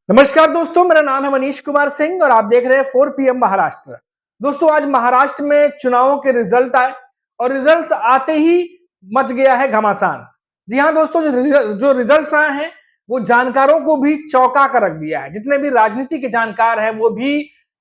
नमस्कार दोस्तों, मेरा नाम है मनीष कुमार सिंह और आप देख रहे हैं 4 पीएम महाराष्ट्र। दोस्तों, आज महाराष्ट्र में चुनावों के रिजल्ट आए और रिजल्ट्स आते ही मच गया है घमासान। जी हां दोस्तों, जो रिजल्ट्स आए हैं वो जानकारों को भी चौंका कर रख दिया है। जितने भी राजनीति के जानकार हैं वो भी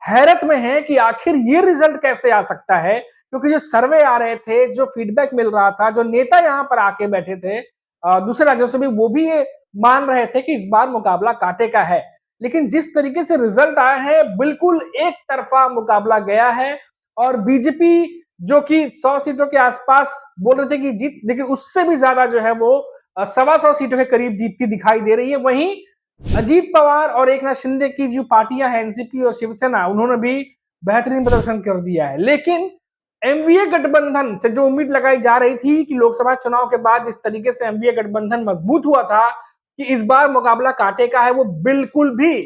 हैरत में हैं कि आखिर ये रिजल्ट कैसे आ सकता है, क्योंकि जो सर्वे आ रहे थे, जो फीडबैक मिल रहा था, जो नेता यहाँ पर आके बैठे थे दूसरे राज्यों से भी, वो भी ये मान रहे थे कि इस बार मुकाबला कांटे का है। लेकिन जिस तरीके से रिजल्ट आए हैं, बिल्कुल एक तरफा मुकाबला गया है और बीजेपी जो कि 100 सीटों के आसपास बोल रहे थे कि जीत, लेकिन उससे भी ज्यादा जो है वो 125 सीटों के करीब जीतती दिखाई दे रही है। वहीं अजीत पवार और एकनाथ शिंदे की जो पार्टियां हैं, एनसीपी और शिवसेना, उन्होंने भी बेहतरीन प्रदर्शन कर दिया है। लेकिन एनडीए गठबंधन से जो उम्मीद लगाई जा रही थी कि लोकसभा चुनाव के बाद जिस तरीके से एनडीए गठबंधन मजबूत हुआ था कि इस बार मुकाबला कांटे का है, वो बिल्कुल भी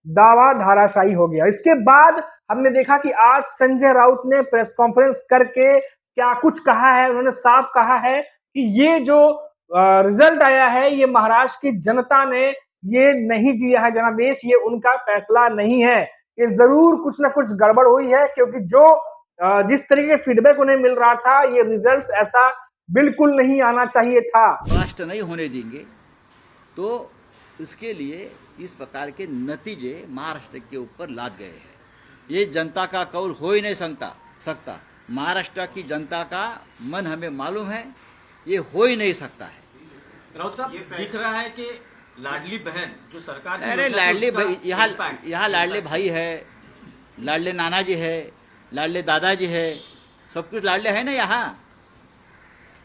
दावा धाराशायी हो गया। इसके बाद हमने देखा कि आज संजय राउत ने प्रेस कॉन्फ्रेंस करके क्या कुछ कहा है। उन्होंने साफ कहा है कि ये जो रिजल्ट आया है, ये महाराष्ट्र की जनता ने ये नहीं दिया है जनादेश, ये उनका फैसला नहीं है। ये जरूर कुछ ना कुछ गड़बड़ हुई है, क्योंकि जो जिस तरीके के फीडबैक उन्हें मिल रहा था, ये रिजल्ट्स ऐसा बिल्कुल नहीं आना चाहिए था। राष्ट्र नहीं होने देंगे तो इसके लिए इस प्रकार के नतीजे महाराष्ट्र के ऊपर लाद गए हैं। ये जनता का कौल हो ही नहीं सकता। महाराष्ट्र की जनता का मन हमें मालूम है, ये हो ही नहीं सकता है। राउत साहब, दिख रहा है कि लाडली बहन जो सरकार की अरे लाडली भाई, यहाँ लाडले भाई है, लाडले नाना जी है, लाडले दादाजी है, सब कुछ लाडले है ना यहाँ।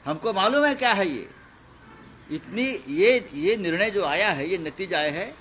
हमको मालूम है क्या है ये। इतनी ये निर्णय जो आया है, ये नतीजा आया है,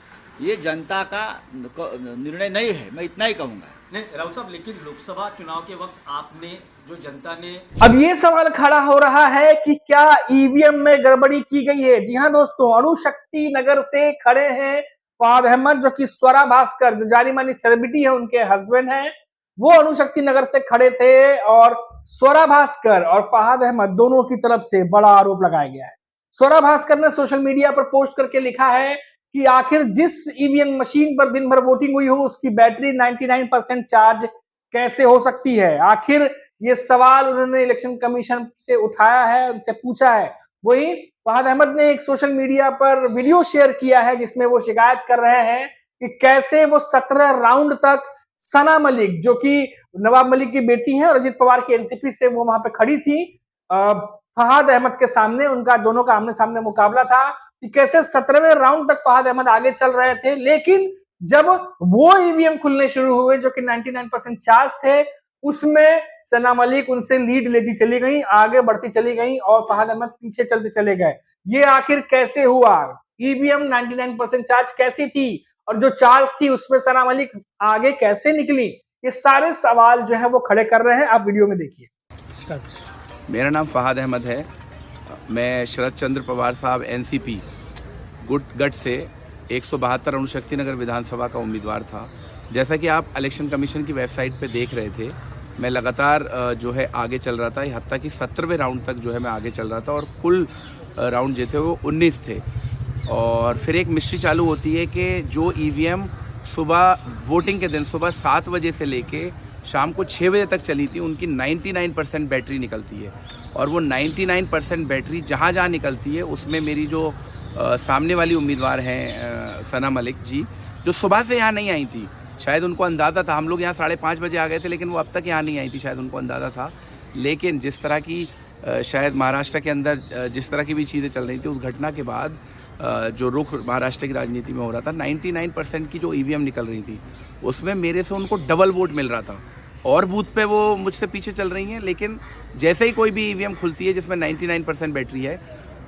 ये जनता का निर्णय नहीं है, मैं इतना ही कहूंगा। नहीं राउत साहब, लेकिन लोकसभा चुनाव के वक्त आपने जो जनता ने अब ये सवाल खड़ा हो रहा है कि क्या ईवीएम में गड़बड़ी की गई है। जी हां दोस्तों, अणुशक्ति नगर से खड़े हैं फवाद अहमद, जो कि स्वरा भास्कर, जो जानी मानी सेलिब्रिटी है, उनके हस्बैंड हैं। वो अणुशक्ति नगर से खड़े थे और स्वरा भास्कर और फवाद अहमद दोनों की तरफ से बड़ा आरोप लगाया गया है। स्वरा भास्कर ने सोशल मीडिया पर पोस्ट करके लिखा है कि आखिर जिस ईवीएम मशीन पर दिन भर वोटिंग हुई हो, उसकी बैटरी 99% चार्ज कैसे हो सकती है। आखिर ये सवाल उन्होंने इलेक्शन कमीशन से उठाया है, उनसे पूछा है। वहीं फवाद अहमद ने एक सोशल मीडिया पर वीडियो शेयर किया है, जिसमें वो शिकायत कर रहे हैं कि कैसे वो 17 राउंड तक सना मलिक, जो कि नवाब मलिक की बेटी है और अजीत पवार की एनसीपी से, वो वहां पे खड़ी थी फवाद अहमद के सामने। उनका दोनों का आमने सामने मुकाबला था कि कैसे 17वें राउंड तक फवाद अहमद आगे चल रहे थे। लेकिन जब वो ईवीएम खुलने शुरू हुए जो कि 99% चार्ज थे, उसमें सना मलिक उनसे लीड लेती चली गई, आगे बढ़ती चली गई और फवाद अहमद पीछे चलते चले गए। ये आखिर कैसे हुआ? ईवीएम 99% चार्ज कैसी थी और जो चार्ज थी उसमें सना मलिक आगे कैसे निकली? ये सारे सवाल जो है वो खड़े कर रहे हैं। आप वीडियो में देखिए। मेरा नाम फवाद अहमद है। मैं शरद चंद्र पवार साहब एनसीपी गठ से 172 अणुशक्ति नगर विधानसभा का उम्मीदवार था। जैसा कि आप इलेक्शन कमीशन की वेबसाइट पे देख रहे थे, मैं लगातार जो है आगे चल रहा था, हत्ता कि 17वें राउंड तक जो है मैं आगे चल रहा था और कुल राउंड जो थे वो 19 थे। और फिर एक मिस्ट्री चालू होती है कि जो ईवीएम सुबह वोटिंग के दिन सुबह 7 बजे से लेके शाम को 6 बजे तक चली थी, उनकी 99% बैटरी निकलती है। और वो 99% बैटरी जहाँ जहाँ निकलती है, उसमें मेरी जो सामने वाली उम्मीदवार हैं सना मलिक जी, जो सुबह से यहाँ नहीं आई थी, शायद उनको अंदाज़ा था। हम लोग यहाँ 5:30 बजे आ गए थे, लेकिन वो अब तक यहाँ नहीं आई थी, शायद उनको अंदाज़ा था। लेकिन जिस तरह की शायद महाराष्ट्र के अंदर जिस तरह की भी चीज़ें चल रही थी, उस घटना के बाद जो रुख महाराष्ट्र की राजनीति में हो रहा था, 99% की जो ईवीएम निकल रही थी, उसमें मेरे से उनको डबल वोट मिल रहा था। और बूथ पे वो मुझसे पीछे चल रही हैं, लेकिन जैसे ही कोई भी ईवीएम खुलती है जिसमें 99% बैटरी है,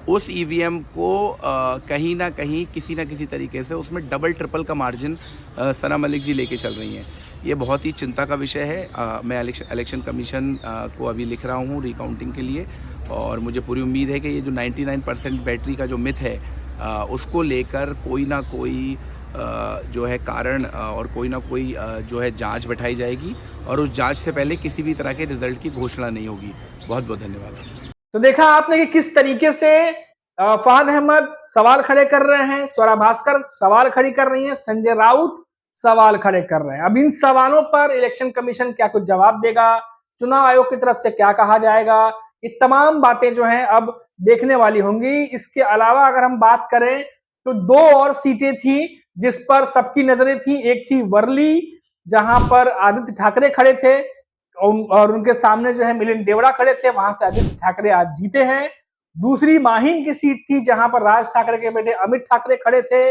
उस ईवीएम को कहीं ना कहीं किसी ना किसी तरीके से उसमें डबल ट्रिपल का मार्जिन सना मलिक जी लेके चल रही हैं। ये बहुत ही चिंता का विषय है। मैं इलेक्शन कमीशन को अभी लिख रहा हूँ रिकाउंटिंग के लिए, और मुझे पूरी उम्मीद है कि ये जो 99% बैटरी का जो मिथ है, उसको लेकर कोई ना कोई जो है कारण और कोई ना कोई जो है जांच बैठाई जाएगी और उस जांच से पहले किसी भी तरह के रिजल्ट की घोषणा नहीं होगी। बहुत बहुत धन्यवाद। तो देखा आपने कि किस तरीके से फहद अहमद सवाल खड़े कर रहे हैं, स्वरा भास्कर सवाल खड़ी कर रही है, संजय राउत सवाल खड़े कर रहे हैं। अब इन सवालों पर इलेक्शन कमीशन क्या कुछ जवाब देगा, चुनाव आयोग की तरफ से क्या कहा जाएगा, ये तमाम बातें जो हैं अब देखने वाली होंगी। इसके अलावा अगर हम बात करें तो 2 और सीटें थी जिस पर सबकी नजरें थी। एक थी वर्ली, जहां पर आदित्य ठाकरे खड़े थे और उनके सामने जो है मिलिंद देवड़ा खड़े थे, वहां से आदित्य ठाकरे आज जीते हैं। दूसरी माहिम की सीट थी जहां पर राज ठाकरे के बेटे अमित ठाकरे खड़े थे।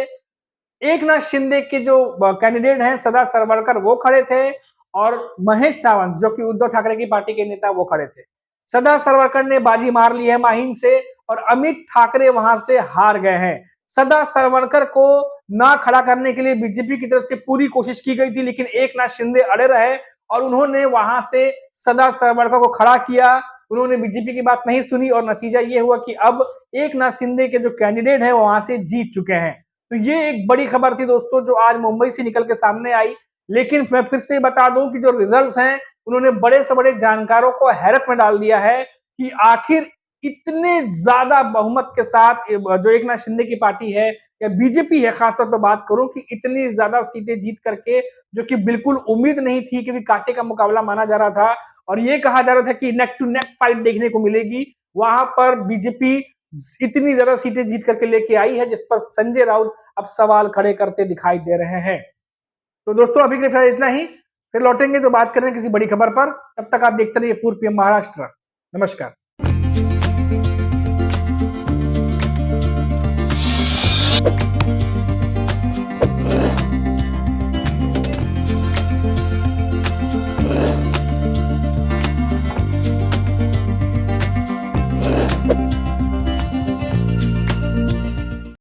एकनाथ शिंदे के जो कैंडिडेट हैं सदा सरवरकर वो खड़े थे और महेश सावंत जो कि उद्धव ठाकरे की पार्टी के नेता वो खड़े थे। सदा सरवरकर ने बाजी मार ली है माहिम से और अमित ठाकरे वहां से हार गए हैं। सदा सरवरकर को ना खड़ा करने के लिए बीजेपी की तरफ से पूरी कोशिश की गई थी, लेकिन एकनाथ शिंदे अड़े रहे और उन्होंने वहां से सदा सरवरकर को खड़ा किया। उन्होंने बीजेपी की बात नहीं सुनी और नतीजा ये हुआ कि अब एकनाथ शिंदे के जो कैंडिडेट है वो वहां से जीत चुके हैं। तो ये एक बड़ी खबर थी दोस्तों जो आज मुंबई से निकल के सामने आई। लेकिन मैं फिर से बता दूं कि जो रिजल्ट्स हैं उन्होंने बड़े से बड़े जानकारों को हैरत में डाल दिया है कि आखिर इतने ज्यादा बहुमत के साथ जो एकनाथ शिंदे की पार्टी है या बीजेपी है, खासतौर पर बात करूं कि इतनी ज्यादा सीटें जीत करके, जो कि बिल्कुल उम्मीद नहीं थी, क्योंकि कांटे का मुकाबला माना जा रहा था और ये कहा जा रहा था कि नेक टू नेक फाइट देखने को मिलेगी। वहां पर बीजेपी इतनी ज्यादा सीटें जीत करके लेके आई है जिस पर संजय राउत अब सवाल खड़े करते दिखाई दे रहे हैं। तो दोस्तों अभी के लिए इतना ही, फिर लौटेंगे तो बात करेंगे किसी बड़ी खबर पर। तब तक आप देखते रहिए 4 PM महाराष्ट्र। नमस्कार।